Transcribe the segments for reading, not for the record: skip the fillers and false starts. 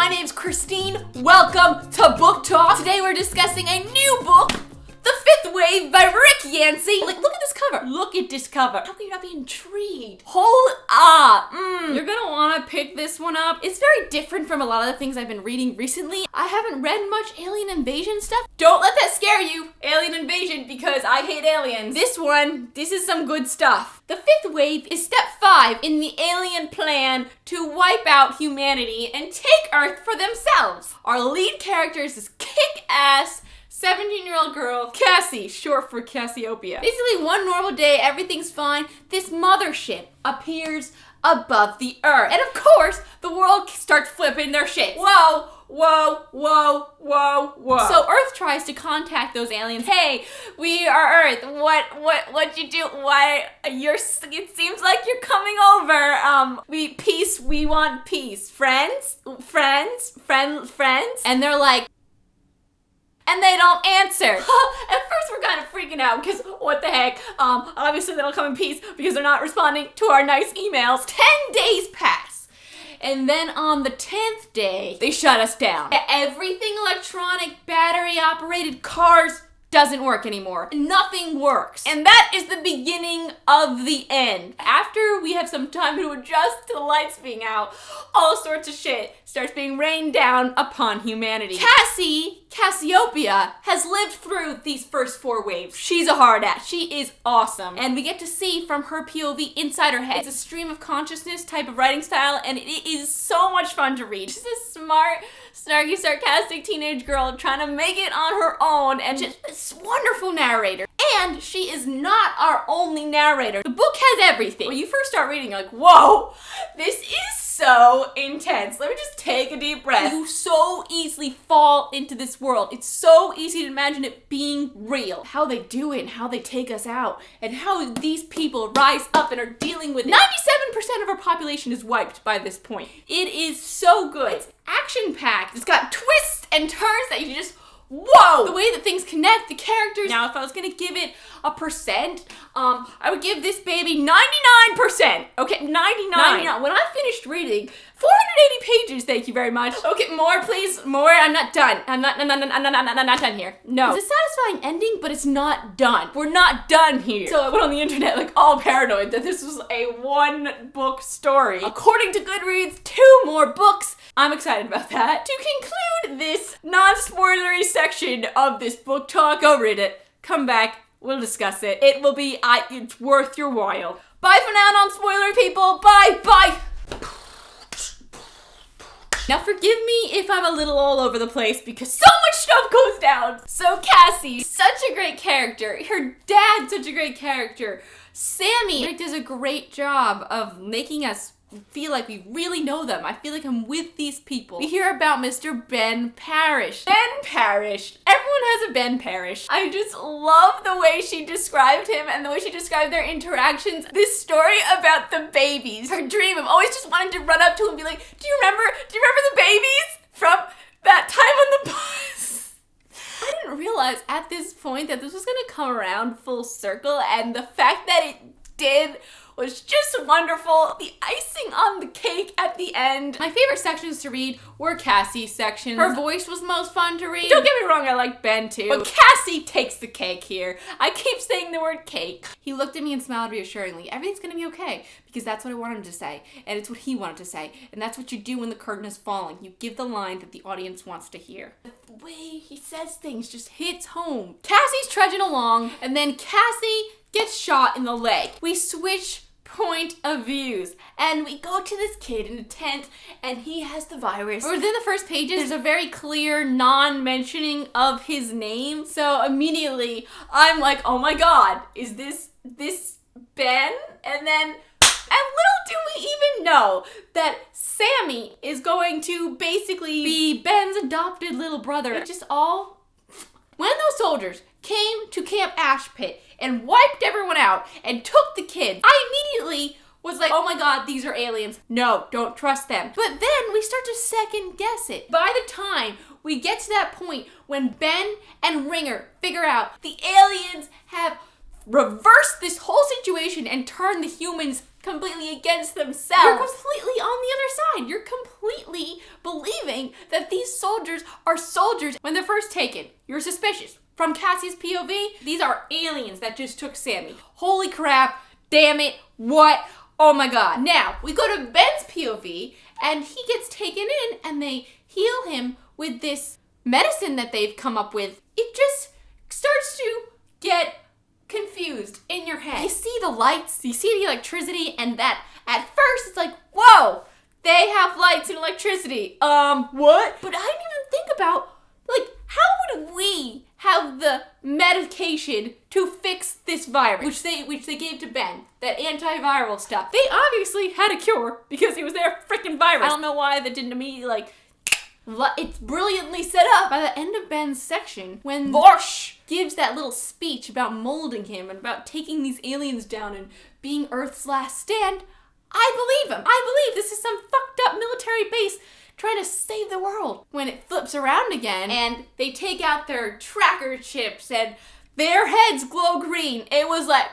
my name's Christine. Welcome to Book Talk. Today we're discussing a new book, The Fifth Wave by Rick Yancey. Look at this cover. Look at this cover. How can you not be intrigued? Hold up. You're gonna wanna pick this one up. It's very different from a lot of the things I've been reading recently. I haven't read much alien invasion stuff. Don't let that scare you, alien invasion, because I hate aliens. This is some good stuff. The Fifth Wave is step 5 in the alien plan to wipe out humanity and take Earth for themselves. Our lead character is this kick-ass 17-year-old girl, Cassie, short for Cassiopeia. Basically, one normal day, everything's fine. This mothership appears above the Earth. And of course, the world starts flipping their shit. Whoa, whoa, whoa, whoa, whoa. So Earth tries to contact those aliens. Hey, we are Earth. What you do? Why it seems like you're coming over. We want peace. Friends? And they're like, and they don't answer. At first we're kind of freaking out because what the heck? Obviously they don't come in peace because they're not responding to our nice emails. 10 days pass. And then on the 10th day, they shut us down. Everything electronic, battery operated, cars doesn't work anymore. Nothing works. And that is the beginning of the end. After we have some time to adjust to the lights being out, all sorts of shit starts being rained down upon humanity. Cassiopeia, has lived through these first 4 waves. She's a hard ass. She is awesome. And we get to see from her POV inside her head. It's a stream of consciousness type of writing style, and it is so much fun to read. She's a smart, snarky, sarcastic teenage girl trying to make it on her own, and just this wonderful narrator. And she is not our only narrator. The book has everything. When you first start reading, you're like, whoa, this is so intense. Let me just take a deep breath. You so easily fall into this world. It's so easy to imagine it being real. How they do it and how they take us out and how these people rise up and are dealing with it. 97% of our population is wiped by this point. It is so good. It's action-packed. It's got twists and turns that you just, whoa! The way that things connect, the characters. Now, if I was gonna give it a percent, I would give this baby 99%. Okay, 99. When I finished reading 480 pages, thank you very much. Okay, more please, more. I'm not done. I'm not done here. No. It's a satisfying ending, but it's not done. We're not done here. So I went on the internet like all paranoid that this was a 1-book story. According to Goodreads, 2 more books. I'm excited about that. To conclude this non-spoilery section of this book talk, go read it. Come back. We'll discuss it. It will be, it's worth your while. Bye for now, non-spoilery people. Bye. Now forgive me if I'm a little all over the place because so much stuff goes down. So Cassie, such a great character. Her dad's such a great character. Sammy does a great job of making us feel like we really know them. I feel like I'm with these people. We hear about Mr. Ben Parrish. Ben Parrish. Everyone has a Ben Parrish. I just love the way she described him and the way she described their interactions. This story about the babies. Her dream of always just wanting to run up to him and be like, do you remember the babies from that time on the bus? I didn't realize at this point that this was gonna come around full circle, and the fact that it did was just wonderful. The icing on the cake at the end. My favorite sections to read were Cassie's sections. Her voice was most fun to read. Don't get me wrong, I like Ben too. But Cassie takes the cake here. I keep saying the word cake. He looked at me and smiled reassuringly. Everything's gonna be okay, because that's what I wanted him to say, and it's what he wanted to say, and that's what you do when the curtain is falling. You give the line that the audience wants to hear. The way he says things just hits home. Cassie's trudging along, and then Cassie gets shot in the leg. We switch point of views, and we go to this kid in a tent, and he has the virus. Within the first pages, there's a very clear non-mentioning of his name, so immediately I'm like, oh my god, is this Ben? And little do we even know that Sammy is going to basically be Ben's adopted little brother. It just all... When those soldiers came to Camp Ash Pit and wiped everyone out and took the kids, I immediately was like, oh my god, these are aliens. No, don't trust them. But then we start to second guess it. By the time we get to that point when Ben and Ringer figure out the aliens have reversed this whole situation and turned the humans completely against themselves. You're completely on the other side. You're completely believing that these soldiers are soldiers when they're first taken. You're suspicious. From Cassie's POV, these are aliens that just took Sammy. Holy crap, damn it, what? Oh my god. Now, we go to Ben's POV, and he gets taken in, and they heal him with this medicine that they've come up with. It just starts to get confused in your head. You see the lights, you see the electricity, and that at first it's like, whoa, they have lights and electricity. What? But I didn't even think about, like, how would we have the medication to fix this virus, which they gave to Ben, that antiviral stuff. They obviously had a cure because it was their freaking virus. I don't know why that didn't immediately, like, it's brilliantly set up. By the end of Ben's section, when Vorsh gives that little speech about molding him and about taking these aliens down and being Earth's last stand, I believe him. I believe this is some fucked up military base trying to save the world. When it flips around again and they take out their tracker chips and their heads glow green, it was like,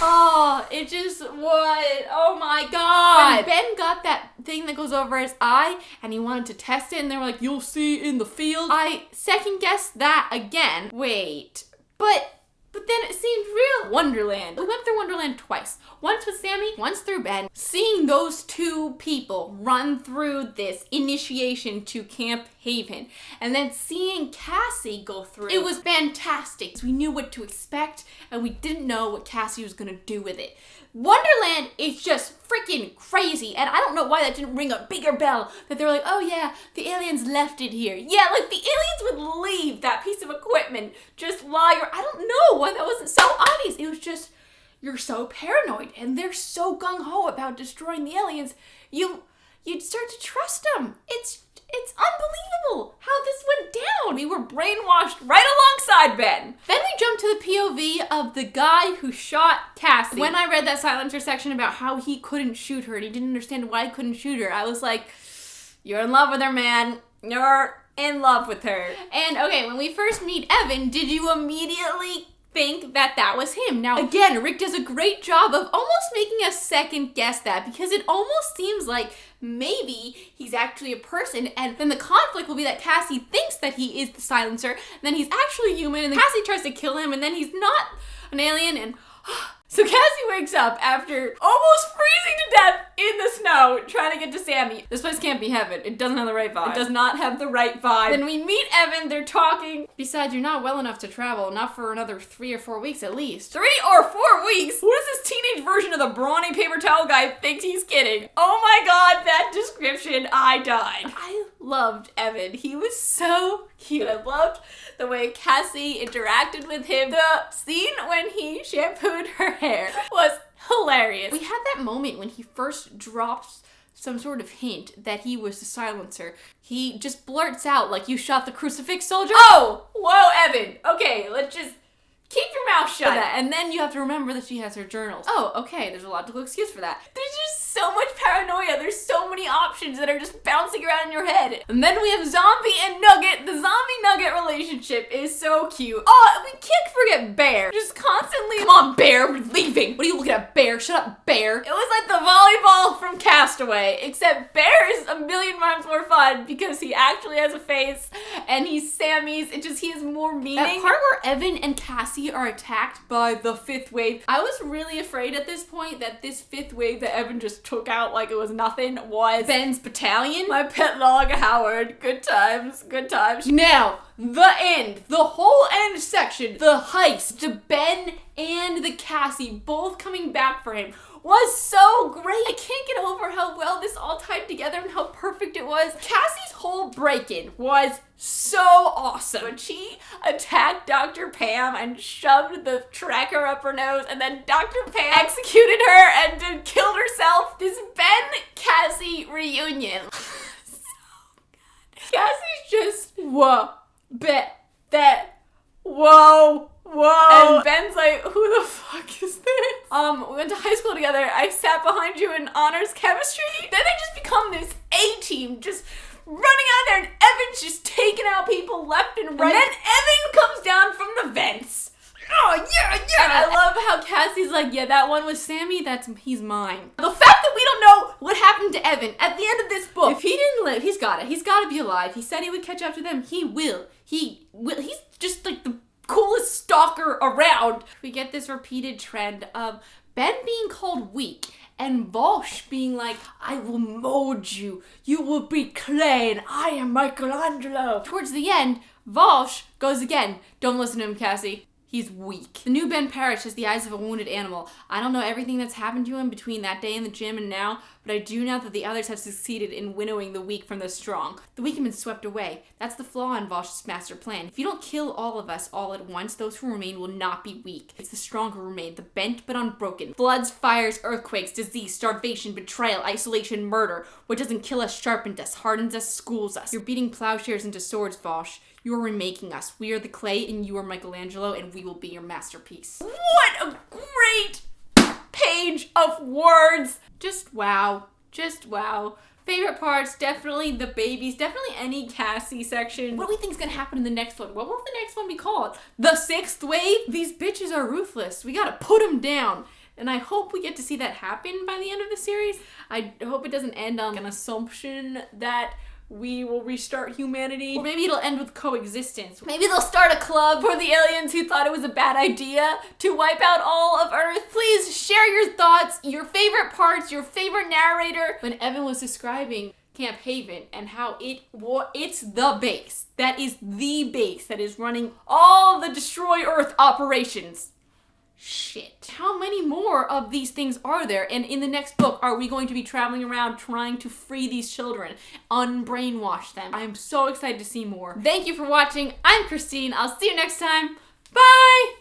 oh, it just what? Oh my god. When Ben got that thing that goes over his eye and he wanted to test it and they were like, you'll see in the field. I second guessed that again. Wait, but then it seemed real. Wonderland. We went through Wonderland twice. Once with Sammy, once through Ben. Seeing those two people run through this initiation to Camp Haven, and then seeing Cassie go through, it was fantastic. We knew what to expect, and we didn't know what Cassie was gonna do with it. Wonderland is just freaking crazy, and I don't know why that didn't ring a bigger bell, that they're like, oh yeah, the aliens left it here. Yeah, like the aliens would leave that piece of equipment just while you're, I don't know why that wasn't so obvious. It was just, you're so paranoid, and they're so gung-ho about destroying the aliens, you'd start to trust them. It's unbelievable how this went down. We were brainwashed right alongside Ben. Then we jump to the POV of the guy who shot Cassie. When I read that silencer section about how he couldn't shoot her and he didn't understand why he couldn't shoot her, I was like, you're in love with her, man. You're in love with her. And okay, when we first meet Evan, did you immediately think that that was him? Now, again, Rick does a great job of almost making us second guess that, because it almost seems like maybe he's actually a person, and then the conflict will be that Cassie thinks that he is the silencer, and then he's actually human, and then Cassie tries to kill him, and then he's not an alien, and so Cassie wakes up after almost freezing to death in the snow trying to get to Sammy. This place can't be heaven. It doesn't have the right vibe. It does not have the right vibe. Then we meet Evan. They're talking. Besides, you're not well enough to travel. Not for another 3 or 4 weeks at least. 3 or 4 weeks? Who does this teenage version of the brawny paper towel guy think he's kidding? Oh my god, that description. I died. I loved Evan. He was so cute. I loved the way Cassie interacted with him. The scene when he shampooed her hair was hilarious. We had that moment when he first drops some sort of hint that he was the silencer. He just blurts out, like, you shot the crucifix soldier? Oh! Whoa, Evan. Okay, let's just keep your mouth shut. And then you have to remember that she has her journals. Oh, okay, there's a logical excuse for that. There's just so much paranoia. There's so many options that are just bouncing around in your head. And then we have Zombie and Nugget. The Zombie-Nugget relationship is so cute. Oh, we can't forget Bear. Just constantly, come on, Bear, we're leaving. What are you looking at, Bear? Shut up, Bear. It was like the volleyball from Castaway, except Bear is a million times more fun because he actually has a face and he's Sammy's. He has more meaning. That part where Evan and Cassie are attacked by the 5th wave. I was really afraid at this point that this 5th wave that Evan just took out like it was nothing was Ben's battalion. My pet log, Howard. Good times, good times. Now, the end. The whole end section. The heist. The Ben and the Cassie both coming back for him was so great. I can't get over how well this all tied together and how perfect it was. Cassie's whole break-in was so awesome. When she attacked Dr. Pam and shoved the tracker up her nose, and then Dr. Pam executed her and then killed herself. This Ben-Cassie reunion. So good. Cassie's just, whoa, bet, that, whoa. Whoa! And Ben's like, who the fuck is this? We went to high school together. I sat behind you in honors chemistry. Then they just become this A-team, just running out there, and Evan's just taking out people left and right. And then Evan comes down from the vents. oh yeah, yeah. And I love how Cassie's like, yeah, that one was Sammy, he's mine. The fact that we don't know what happened to Evan at the end of this book. If he didn't live, he's gotta be alive. He said he would catch up to them. He will. He's just like the coolest stalker around. We get this repeated trend of Ben being called weak and Vosh being like, I will mold you. You will be clay and I am Michelangelo. Towards the end, Vosh goes again. Don't listen to him, Cassie. He's weak. The new Ben Parrish has the eyes of a wounded animal. I don't know everything that's happened to him between that day in the gym and now, but I do know that the others have succeeded in winnowing the weak from the strong. The weak have been swept away. That's the flaw in Vosh's master plan. If you don't kill all of us all at once, those who remain will not be weak. It's the strong who remain, the bent but unbroken. Floods, fires, earthquakes, disease, starvation, betrayal, isolation, murder. What doesn't kill us sharpens us, hardens us, schools us. You're beating plowshares into swords, Vosh. You are remaking us. We are the clay and you are Michelangelo and we will be your masterpiece. What a great page of words. Just wow. Just wow. Favorite parts, definitely the babies, definitely any Cassie section. What do we think is gonna happen in the next one? What will the next one be called? The sixth wave? These bitches are ruthless. We gotta put them down. And I hope we get to see that happen by the end of the series. I hope it doesn't end on an assumption that we will restart humanity. Or maybe it'll end with coexistence. Maybe they'll start a club for the aliens who thought it was a bad idea to wipe out all of Earth. Please share your thoughts, your favorite parts, your favorite narrator. When Evan was describing Camp Haven and how it's the base. That is the base that is running all the Destroy Earth operations. Shit. How many more of these things are there? And in the next book, are we going to be traveling around trying to free these children, unbrainwash them? I am so excited to see more. Thank you for watching. I'm Christine. I'll see you next time. Bye!